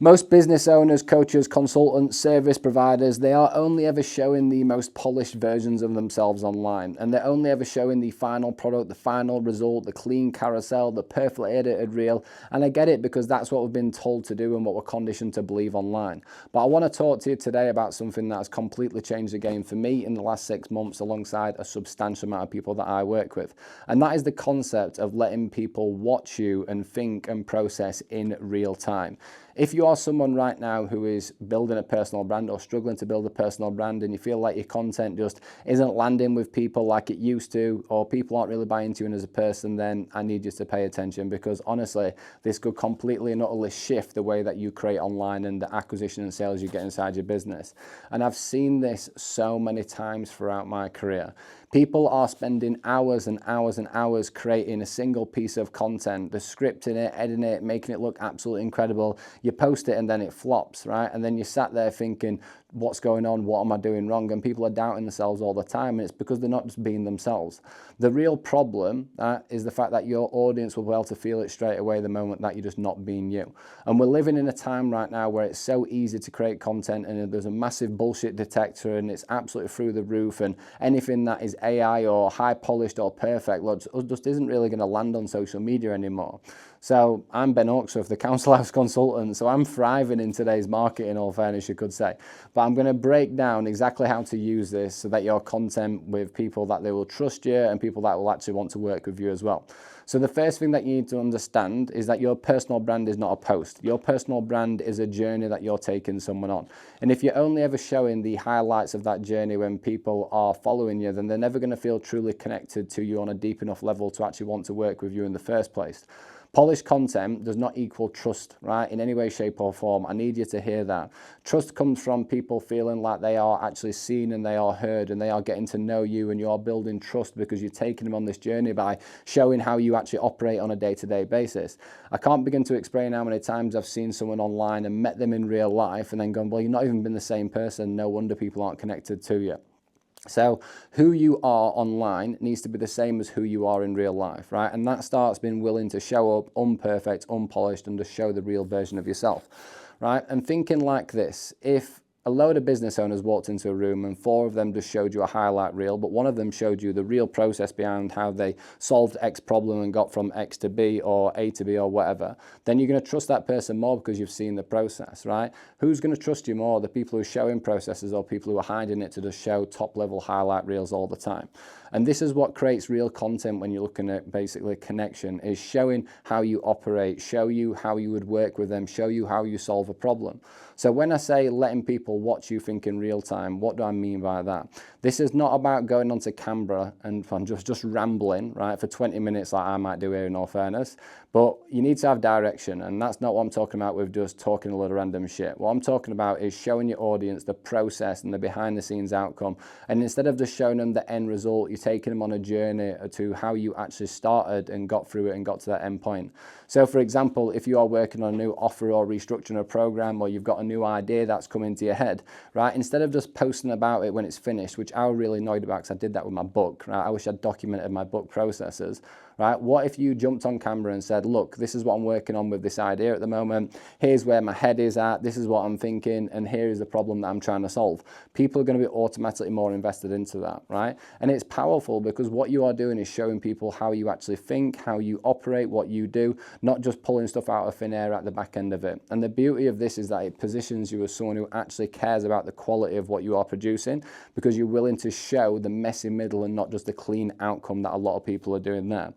Most business owners, coaches, consultants, service providers, they are only ever showing the most polished versions of themselves online. And they're only ever showing the final product, the final result, the clean carousel, the perfectly edited reel. And I get it because that's what we've been told to do and what we're conditioned to believe online. But I want to talk to you today about something that has completely changed the game for me in the last 6 months alongside a substantial amount of people that I work with. And that is the concept of letting people watch you and think and process in real time. If you are someone right now who is building a personal brand or struggling to build a personal brand and you feel like your content just isn't landing with people like it used to, or people aren't really buying into you as a person, then I need you to pay attention, because honestly, this could completely and utterly shift the way that you create online and the acquisition and sales you get inside your business. And I've seen this so many times throughout my career. People are spending hours and hours and hours creating a single piece of content. They're scripting it, editing it, making it look absolutely incredible. You post it and then it flops, right? And then you sat there thinking, what's going on? What am I doing wrong? And people are doubting themselves all the time. And it's because they're not just being themselves. The real problem is the fact that your audience will be able to feel it straight away the moment that you're just not being you. And we're living in a time right now where it's so easy to create content and there's a massive bullshit detector and it's absolutely through the roof, and anything that is AI or high polished or perfect just isn't really going to land on social media anymore. So I'm Ben Oxford, the Council House consultant, so I'm thriving in today's market, in all fairness, you could say. But I'm going to break down exactly how to use this so that your content with people that they will trust you and people that will actually want to work with you as well. So the first thing that you need to understand is that your personal brand is not a post. Your personal brand is a journey that you're taking someone on. And if you're only ever showing the highlights of that journey when people are following you, then they're never going to feel truly connected to you on a deep enough level to actually want to work with you in the first place. Polished content does not equal trust, right, in any way, shape or form. I need you to hear that. Trust comes from people feeling like they are actually seen and they are heard and they are getting to know you, and you are building trust because you're taking them on this journey by showing how you actually operate on a day-to-day basis. I can't begin to explain how many times I've seen someone online and met them in real life and then gone, well, you've not even been the same person. No wonder people aren't connected to you. So who you are online needs to be the same as who you are in real life, right? And that starts being willing to show up unperfect, unpolished, and to show the real version of yourself, right? And thinking like this: if a load of business owners walked into a room and 4 of them just showed you a highlight reel, but one of them showed you the real process behind how they solved X problem and got from X to B or A to B or whatever, then you're going to trust that person more because you've seen the process, right? Who's going to trust you more, the people who are showing processes or people who are hiding it to just show top level highlight reels all the time? And this is what creates real content when you're looking at basically connection, is showing how you operate, show you how you would work with them, show you how you solve a problem. So when I say letting people watch you think in real time, what do I mean by that? This is not about going onto camera and just rambling, right, for 20 minutes like I might do here, in all fairness. But you need to have direction, and that's not what I'm talking about with just talking a lot of random shit. What I'm talking about is showing your audience the process and the behind the scenes outcome. And instead of just showing them the end result, you're taking them on a journey to how you actually started and got through it and got to that end point. So for example, if you are working on a new offer or restructuring a program, or you've got a new idea that's come into your head, right, instead of just posting about it when it's finished, which I was really annoyed about because I did that with my book, right? I wish I'd documented my book processes. Right? What if you jumped on camera and said, look, this is what I'm working on with this idea at the moment. Here's where my head is at. This is what I'm thinking. And here is the problem that I'm trying to solve. People are going to be automatically more invested into that, right? And it's powerful because what you are doing is showing people how you actually think, how you operate, what you do, not just pulling stuff out of thin air at the back end of it. And the beauty of this is that it positions you as someone who actually cares about the quality of what you are producing, because you're willing to show the messy middle and not just the clean outcome that a lot of people are doing there.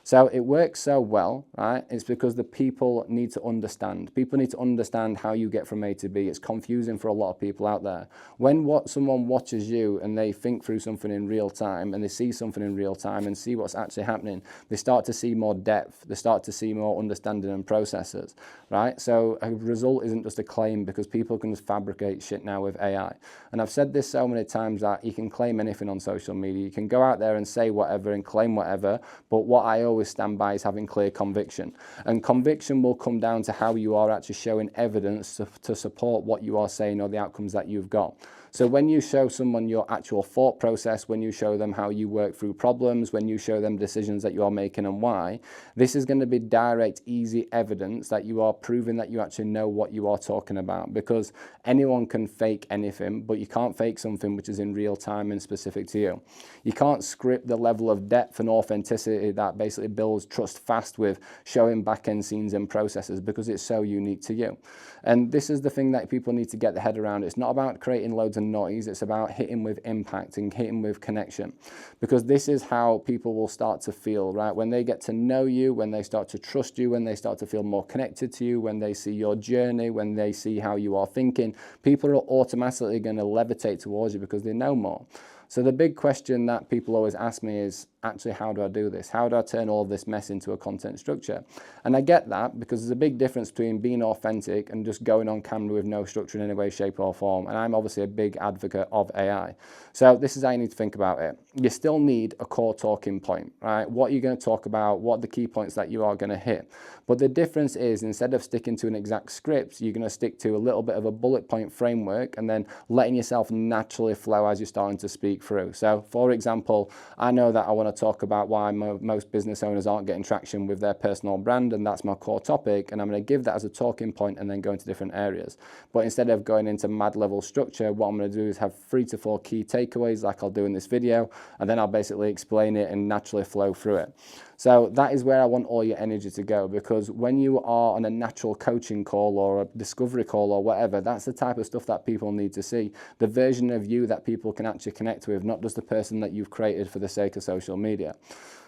So it works so well, right? It's because the people need to understand. People need to understand how you get from A to B. It's confusing for a lot of people out there. When someone watches you and they think through something in real time and they see something in real time and see what's actually happening, they start to see more depth. They start to see more understanding and processes, right? So a result isn't just a claim, because people can just fabricate shit now with AI. And I've said this so many times that you can claim anything on social media. You can go out there and say whatever and claim whatever, but what I always always stand by is having clear conviction. And conviction will come down to how you are actually showing evidence to support what you are saying or the outcomes that you've got. So when you show someone your actual thought process, when you show them how you work through problems, when you show them decisions that you are making and why, this is going to be direct, easy evidence that you are proving that you actually know what you are talking about, because anyone can fake anything, but you can't fake something which is in real time and specific to you. You can't script the level of depth and authenticity that basically builds trust fast with showing back-end scenes and processes, because it's so unique to you. And this is the thing that people need to get their head around. It's not about creating loads of noise, it's about hitting with impact and hitting with connection, because this is how people will start to feel, right? When they get to know you, when they start to trust you, when they start to feel more connected to you, when they see your journey, when they see how you are thinking, people are automatically going to levitate towards you because they know more. So the big question that people always ask me is, actually, how do I do this? How do I turn all this mess into a content structure? And I get that, because there's a big difference between being authentic and just going on camera with no structure in any way, shape or form. And I'm obviously a big advocate of AI. So this is how you need to think about it. You still need a core talking point, right? What you're going to talk about, what are the key points that you are going to hit. But the difference is, instead of sticking to an exact script, you're going to stick to a little bit of a bullet point framework and then letting yourself naturally flow as you're starting to speak through. So for example, I know that I want to talk about why most business owners aren't getting traction with their personal brand, and that's my core topic, and I'm going to give that as a talking point and then go into different areas. But instead of going into mad level structure, what I'm going to do is have 3 to 4 key takeaways like I'll do in this video, and then I'll basically explain it and naturally flow through it. So that is where I want all your energy to go, because when you are on a natural coaching call or a discovery call or whatever, that's the type of stuff that people need to see. The version of you that people can actually connect with, not just the person that you've created for the sake of social media.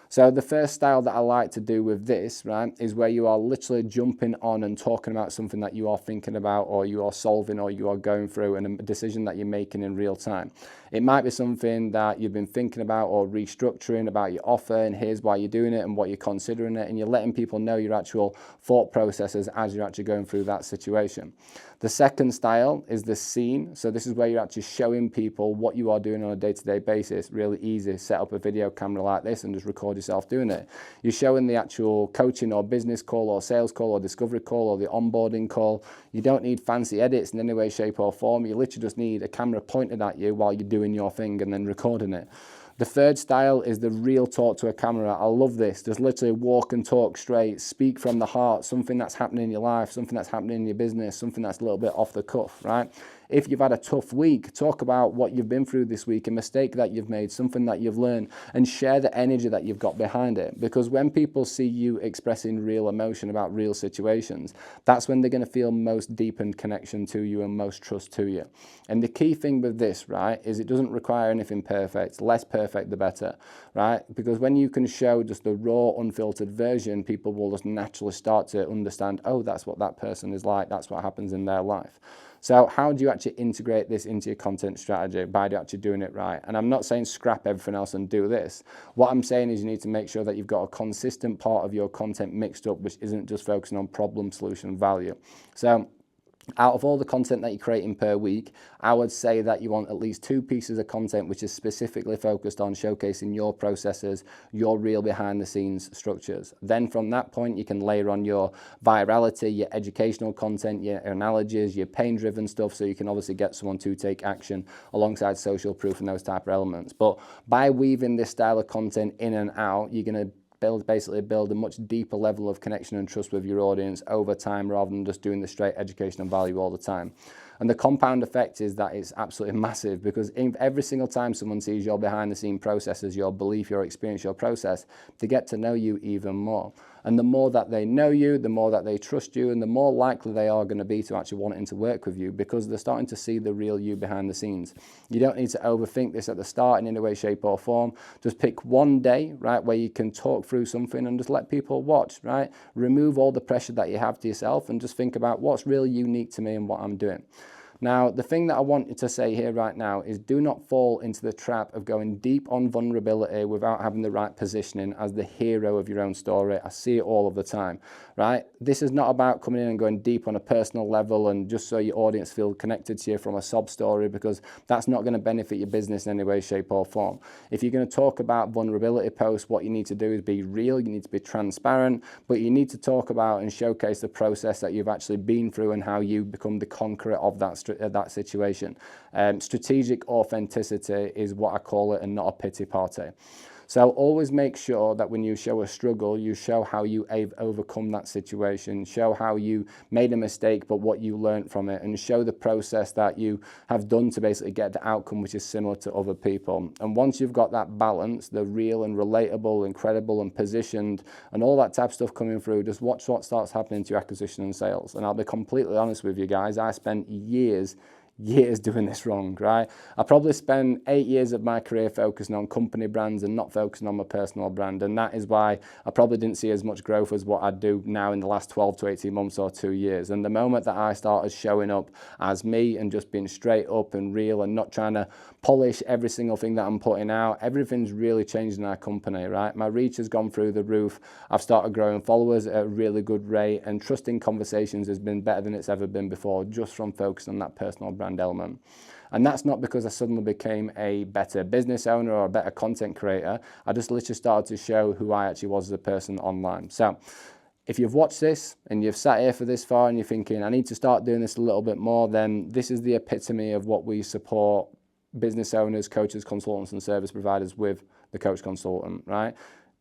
So the first style that I like to do with this, right, is where you are literally jumping on and talking about something that you are thinking about, or you are solving, or you are going through, and a decision that you're making in real time. It might be something that you've been thinking about or restructuring about your offer, and here's why you're doing it and what you're considering it, and you're letting people know your actual thought processes as you're actually going through that situation. The second style is the scene. So this is where you're actually showing people what you are doing on a day-to-day basis. Really easy. Set up a video camera like this and just record yourself doing it. You're showing the actual coaching or business call or sales call or discovery call or the onboarding call. You don't need fancy edits in any way, shape or form. You literally just need a camera pointed at you while you're doing your thing and then recording it. The third style is the real talk to a camera. I love this. Just literally walk and talk straight, speak from the heart, something that's happening in your life, something that's happening in your business, something that's a little bit off the cuff, right? If you've had a tough week, talk about what you've been through this week, a mistake that you've made, something that you've learned, and share the energy that you've got behind it. Because when people see you expressing real emotion about real situations, that's when they're going to feel most deepened connection to you and most trust to you. And the key thing with this, right, is it doesn't require anything perfect. Less perfect, the better, right? Because when you can show just the raw, unfiltered version, people will just naturally start to understand, oh, that's what that person is like. That's what happens in their life. So how do you actually integrate this into your content strategy? By actually doing it right. And I'm not saying scrap everything else and do this. What I'm saying is you need to make sure that you've got a consistent part of your content mixed up, which isn't just focusing on problem, solution, value. So out of all the content that you're creating per week, I would say that you want at least 2 pieces of content which is specifically focused on showcasing your processes, your real behind the scenes structures. Then from that point, you can layer on your virality, your educational content, your analogies, your pain driven stuff, so you can obviously get someone to take action alongside social proof and those type of elements. But by weaving this style of content in and out, you're going to basically build a much deeper level of connection and trust with your audience over time, rather than just doing the straight education and value all the time. And the compound effect is that it's absolutely massive, because every single time someone sees your behind the scene processes, your belief, your experience, your process, they get to know you even more. And the more that they know you, the more that they trust you, and the more likely they are going to be to actually wanting to work with you, because they're starting to see the real you behind the scenes. You don't need to overthink this at the start in any way, shape or form. Just pick one day, right, where you can talk through something and just let people watch, right? Remove all the pressure that you have to yourself and just think about what's really unique to me and what I'm doing. Now, the thing that I want to say here right now is do not fall into the trap of going deep on vulnerability without having the right positioning as the hero of your own story. I see it all of the time, right? This is not about coming in and going deep on a personal level and just so your audience feel connected to you from a sob story, because that's not going to benefit your business in any way, shape or form. If you're going to talk about vulnerability posts, what you need to do is be real, you need to be transparent, but you need to talk about and showcase the process that you've actually been through and how you become the conqueror of that situation. Strategic authenticity is what I call it, and not a pity party. So always make sure that when you show a struggle, you show how you have overcome that situation, show how you made a mistake, but what you learned from it, and show the process that you have done to basically get the outcome which is similar to other people. And once you've got that balance, the real and relatable and credible and positioned and all that type of stuff coming through, just watch what starts happening to your acquisition and sales. And I'll be completely honest with you guys, I spent years doing this wrong, right? I probably spent 8 years of my career focusing on company brands and not focusing on my personal brand. And that is why I probably didn't see as much growth as what I do now in the last 12 to 18 months or 2 years. And the moment that I started showing up as me and just being straight up and real and not trying to polish every single thing that I'm putting out, everything's really changed in our company, right? My reach has gone through the roof. I've started growing followers at a really good rate, and trusting conversations has been better than it's ever been before, just from focusing on that personal brand element. And that's not because I suddenly became a better business owner or a better content creator. I just literally started to show who I actually was as a person online. So if you've watched this and you've sat here for this far and you're thinking, I need to start doing this a little bit more, then this is the epitome of what we support business owners, coaches, consultants, and service providers with the Coach Consultant, right?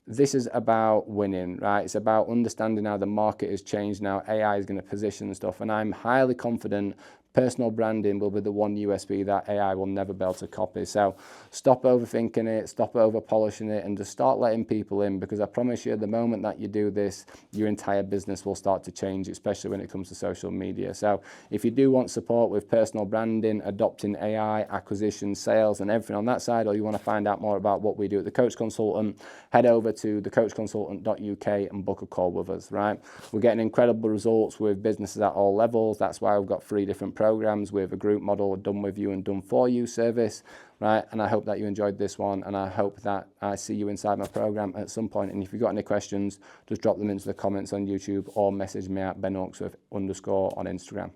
This is about winning, right? It's about understanding how the market has changed now. AI is going to position stuff, and I'm highly confident personal branding will be the one USP that AI will never be able to copy. So stop overthinking it, stop over polishing it, and just start letting people in, because I promise you, the moment that you do this, your entire business will start to change, especially when it comes to social media. So if you do want support with personal branding, adopting AI, acquisition, sales, and everything on that side, or you want to find out more about what we do at the Coach Consultant, head over to thecoachconsultant.uk and book a call with us, right? We're getting incredible results with businesses at all levels. That's why we've got 3 different programs with a group model, done with you and done for you service, right? And I hope that you enjoyed this one, and I hope that I see you inside my program at some point. And if you've got any questions, just drop them into the comments on YouTube or message me at Ben Hawksworth _ on Instagram.